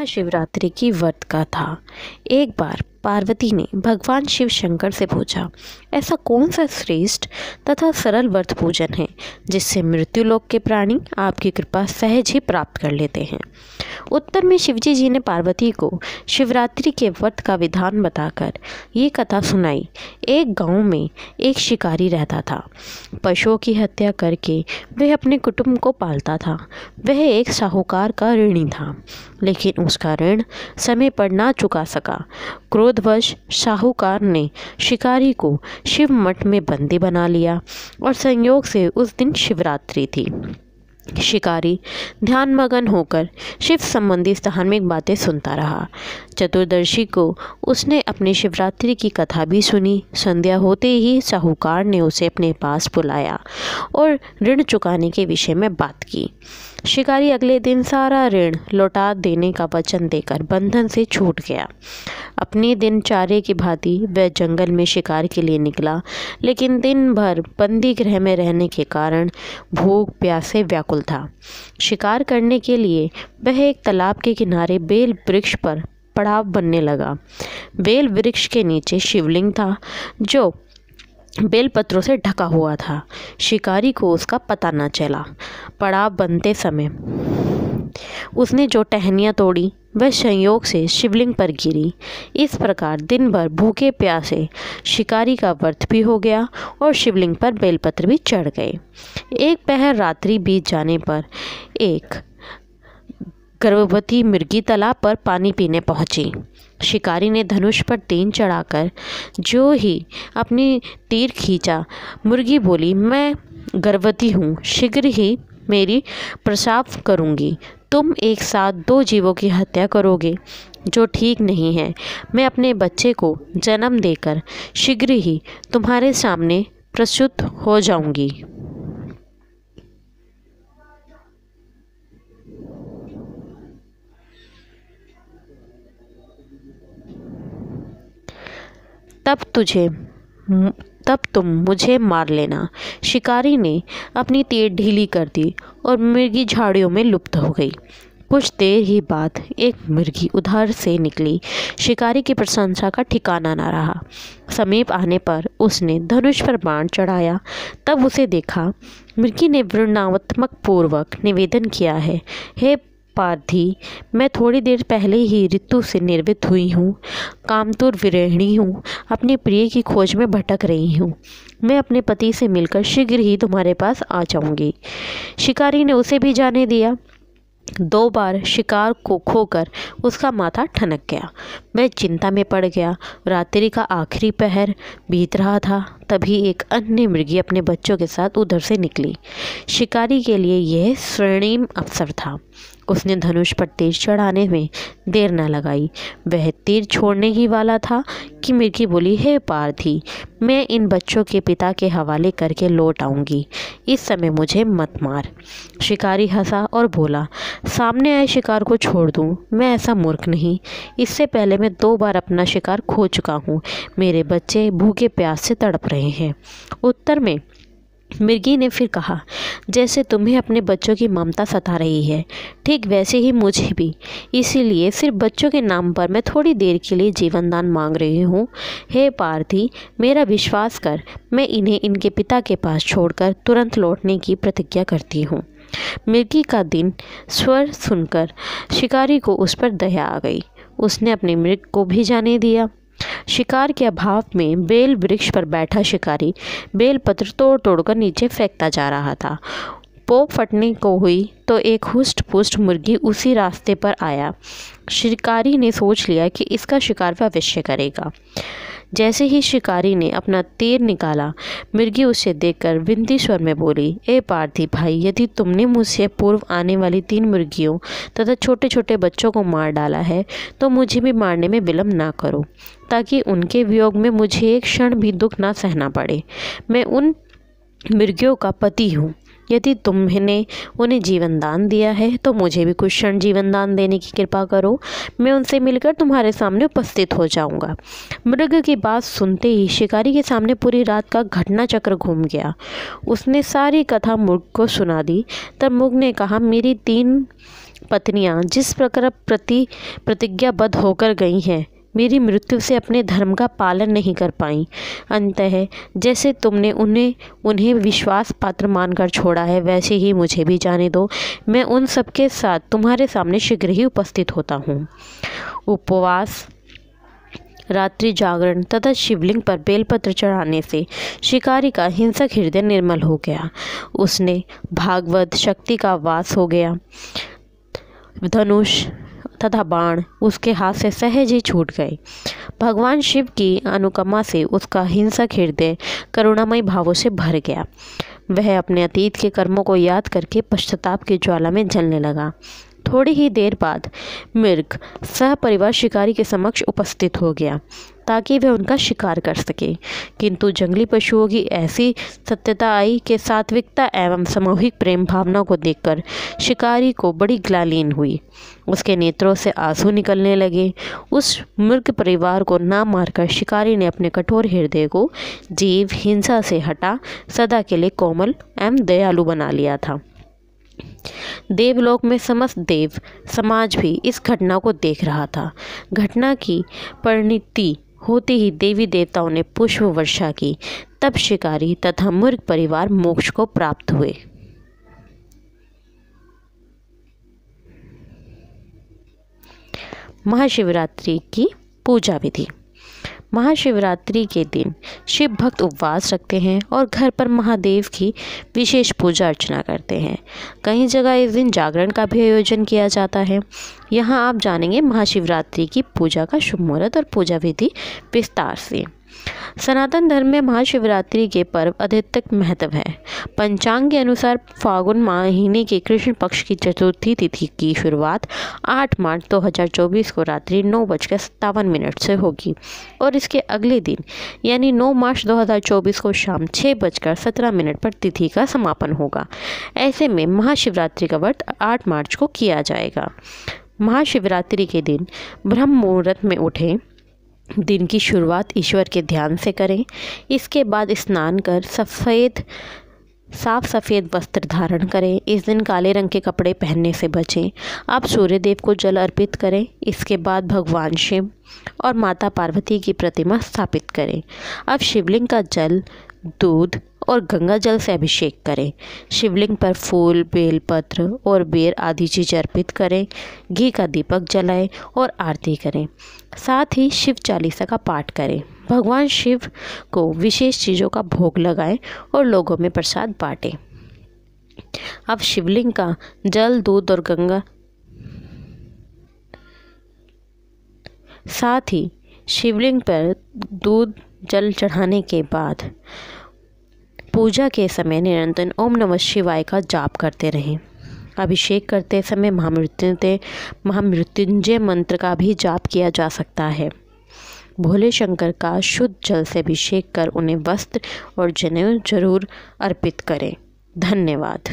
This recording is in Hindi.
महाशिवरात्रि की व्रत कथा। एक बार पार्वती ने भगवान शिव शंकर से पूछा, ऐसा कौन सा श्रेष्ठ तथा सरल व्रत पूजन है जिससे मृत्युलोक के प्राणी आपकी कृपा सहज ही प्राप्त कर लेते हैं। उत्तर में शिवजी जी ने पार्वती को शिवरात्रि के व्रत का विधान बताकर ये कथा सुनाई। एक गांव में एक शिकारी रहता था। पशुओं की हत्या करके वह अपने कुटुंब को पालता था। वह एक साहूकार का ऋणी था, लेकिन उसका ऋण समय पर ना चुका सका। क्रोधवश साहूकार ने शिकारी को शिव मठ में बंदी बना लिया और संयोग से उस दिन शिवरात्रि थी। शिकारी ध्यानमग्न होकर शिव संबंधी धार्मिक बातें सुनता रहा। चतुर्दशी को उसने अपनी शिवरात्रि की कथा भी सुनी। संध्या होते ही साहूकार ने उसे अपने पास बुलाया और ऋण चुकाने के विषय में बात की। शिकारी अगले दिन सारा ऋण लौटा देने का वचन देकर बंधन से छूट गया। अपनी दिनचर्या की भांति वह जंगल में शिकार के लिए निकला, लेकिन दिन भर बंदी गृह में रहने के कारण भूख प्यास से व्याकुल था। शिकार करने के लिए वह एक तालाब के किनारे बेल वृक्ष पर पड़ाव बनने लगा। बेल वृक्ष के नीचे शिवलिंग था जो बेलपत्रों से ढका हुआ था। शिकारी को उसका पता न चला। पड़ाव बनते समय उसने जो टहनियाँ तोड़ी वह संयोग से शिवलिंग पर गिरी। इस प्रकार दिन भर भूखे प्यासे शिकारी का व्रत भी हो गया और शिवलिंग पर बेलपत्र भी चढ़ गए। एक पहर रात्रि बीत जाने पर एक गर्भवती मुर्गी तालाब पर पानी पीने पहुंची। शिकारी ने धनुष पर तीर चढ़ाकर जो ही अपनी तीर खींचा, मुर्गी बोली, मैं गर्भवती हूँ, शीघ्र ही मेरी प्रसव करूँगी। तुम एक साथ दो जीवों की हत्या करोगे, जो ठीक नहीं है। मैं अपने बच्चे को जन्म देकर शीघ्र ही तुम्हारे सामने प्रस्तुत हो जाऊँगी। तब तुम मुझे मार लेना। शिकारी ने अपनी तीर ढीली कर दी और मुर्गी झाड़ियों में लुप्त हो गई। कुछ देर ही बाद एक मुर्गी उधर से निकली। शिकारी की प्रशंसा का ठिकाना न रहा। समीप आने पर उसने धनुष पर बाण चढ़ाया। तब उसे देखा मुर्गी ने वृणात्मक पूर्वक निवेदन किया है, हे पार्थी, मैं थोड़ी देर पहले ही ऋतु से निर्वित हुई हूँ, कामतुर विरहिणी हूँ, अपने प्रिय की खोज में भटक रही हूँ। मैं अपने पति से मिलकर शीघ्र ही तुम्हारे पास आ जाऊँगी। शिकारी ने उसे भी जाने दिया। 2 बार शिकार को खोकर उसका माथा ठनक गया। वह चिंता में पड़ गया। रात्रि का आखिरी पहर बीत रहा था। तभी एक अन्य मुर्गी अपने बच्चों के साथ उधर से निकली। शिकारी के लिए यह स्वर्णिम अवसर था। उसने धनुष पर तीर चढ़ाने में देर न लगाई। वह तीर छोड़ने ही वाला था कि मुर्गी बोली, हे पार्थी, मैं इन बच्चों के पिता के हवाले करके लौट आऊँगी, इस समय मुझे मत मार। शिकारी हंसा और बोला, सामने आए शिकार को छोड़ दूँ? मैं ऐसा मूर्ख नहीं। इससे पहले मैं 2 बार अपना शिकार खो चुका हूँ। मेरे बच्चे भूखे प्यास से तड़प रहे हैं। उत्तर में मुर्गी ने फिर कहा, जैसे तुम्हें अपने बच्चों की ममता सता रही है, ठीक वैसे ही मुझे भी। इसीलिए सिर्फ बच्चों के नाम पर मैं थोड़ी देर के लिए जीवन दान मांग रही हूँ। हे पार्थी, मेरा विश्वास कर, मैं इन्हें इनके पिता के पास छोड़कर तुरंत लौटने की प्रतिज्ञा करती हूँ। मुर्गी का दिन स्वर सुनकर शिकारी को उस पर दया आ गई। उसने अपने मृग को भी जाने दिया। शिकार के अभाव में बेल वृक्ष पर बैठा शिकारी बेल पत्र तोड़ तोड़कर नीचे फेंकता जा रहा था। पोप फटने को हुई तो एक हुष्ट पुष्ट मुर्गी उसी रास्ते पर आया। शिकारी ने सोच लिया कि इसका शिकार वह अवश्य करेगा। जैसे ही शिकारी ने अपना तीर निकाला, मुर्गी उसे देखकर विनती स्वर में बोली, ए पार्थी भाई, यदि तुमने मुझसे पूर्व आने वाली 3 मुर्गियों तथा छोटे छोटे बच्चों को मार डाला है, तो मुझे भी मारने में विलम्ब ना करो, ताकि उनके वियोग में मुझे एक क्षण भी दुख ना सहना पड़े। मैं उन मुर्गियों का पति हूँ। यदि तुमने उन्हें जीवन दान दिया है तो मुझे भी कुछ क्षण जीवन दान देने की कृपा करो। मैं उनसे मिलकर तुम्हारे सामने उपस्थित हो जाऊंगा। मृग की बात सुनते ही शिकारी के सामने पूरी रात का घटना चक्र घूम गया। उसने सारी कथा मुर्ग को सुना दी। तब मुर्ग ने कहा, मेरी 3 पत्नियां जिस प्रकार प्रतिज्ञाबद्ध होकर गई हैं, मेरी मृत्यु से अपने धर्म का पालन नहीं कर पाईं। अंततः जैसे तुमने उन्हें विश्वास पात्र मानकर छोड़ा है, वैसे ही मुझे भी जाने दो। मैं उन सबके साथ तुम्हारे सामने शीघ्र ही उपस्थित होता हूँ। उपवास, रात्रि जागरण तथा शिवलिंग पर बेलपत्र चढ़ाने से शिकारी का हिंसक हृदय निर्मल हो गया। उसने भागवत शक्ति का वास हो गया। धनुष तथा बाण उसके हाथ से सहज ही छूट गए। भगवान शिव की अनुकंपा से उसका हिंसक हृदय करुणामयी भावों से भर गया। वह अपने अतीत के कर्मों को याद करके पश्चाताप की ज्वाला में जलने लगा। थोड़ी ही देर बाद मृग सहपरिवार शिकारी के समक्ष उपस्थित हो गया ताकि वह उनका शिकार कर सके, किंतु जंगली पशुओं की ऐसी सत्यता आई कि सात्विकता एवं सामूहिक प्रेम भावना को देखकर शिकारी को बड़ी ग्लानि हुई। उसके नेत्रों से आंसू निकलने लगे। उस मृग परिवार को ना मारकर शिकारी ने अपने कठोर हृदय को जीव हिंसा से हटा सदा के लिए कोमल एवं दयालु बना लिया था। देवलोक में समस्त देव समाज भी इस घटना को देख रहा था। घटना की परिणति होते ही देवी देवताओं ने पुष्प वर्षा की। तब शिकारी तथा मृग परिवार मोक्ष को प्राप्त हुए। महाशिवरात्रि की पूजा विधि। महाशिवरात्रि के दिन शिव भक्त उपवास रखते हैं और घर पर महादेव की विशेष पूजा अर्चना करते हैं। कई जगह इस दिन जागरण का भी आयोजन किया जाता है। यहाँ आप जानेंगे महाशिवरात्रि की पूजा का शुभ मुहूर्त और पूजा विधि विस्तार से। सनातन धर्म में महाशिवरात्रि के पर्व अधिक महत्व है। पंचांग के अनुसार फागुन महीने के कृष्ण पक्ष की चतुर्थी तिथि की शुरुआत 8 मार्च 2024 को रात्रि 9:57 से होगी और इसके अगले दिन यानी 9 मार्च 2024 को शाम 6:17 पर तिथि का समापन होगा। ऐसे में महाशिवरात्रि का व्रत 8 मार्च को किया जाएगा। महाशिवरात्रि के दिन ब्रह्म मुहूर्त में उठें। दिन की शुरुआत ईश्वर के ध्यान से करें। इसके बाद स्नान कर साफ सफ़ेद वस्त्र धारण करें। इस दिन काले रंग के कपड़े पहनने से बचें। आप सूर्य देव को जल अर्पित करें। इसके बाद भगवान शिव और माता पार्वती की प्रतिमा स्थापित करें। अब शिवलिंग का जल, दूध और गंगा जल से अभिषेक करें। शिवलिंग पर फूल, बेलपत्र और बेर आदि चीज़ अर्पित करें। घी का दीपक जलाएं और आरती करें। साथ ही शिव चालीसा का पाठ करें। भगवान शिव को विशेष चीज़ों का भोग लगाएं और लोगों में प्रसाद बांटें। अब शिवलिंग का जल, दूध और गंगा साथ ही शिवलिंग पर दूध जल चढ़ाने के बाद पूजा के समय निरंतर ओम नमः शिवाय का जाप करते रहें। अभिषेक करते समय महामृत्युंजय मंत्र का भी जाप किया जा सकता है। भोले शंकर का शुद्ध जल से अभिषेक कर उन्हें वस्त्र और जनेऊ जरूर अर्पित करें। धन्यवाद।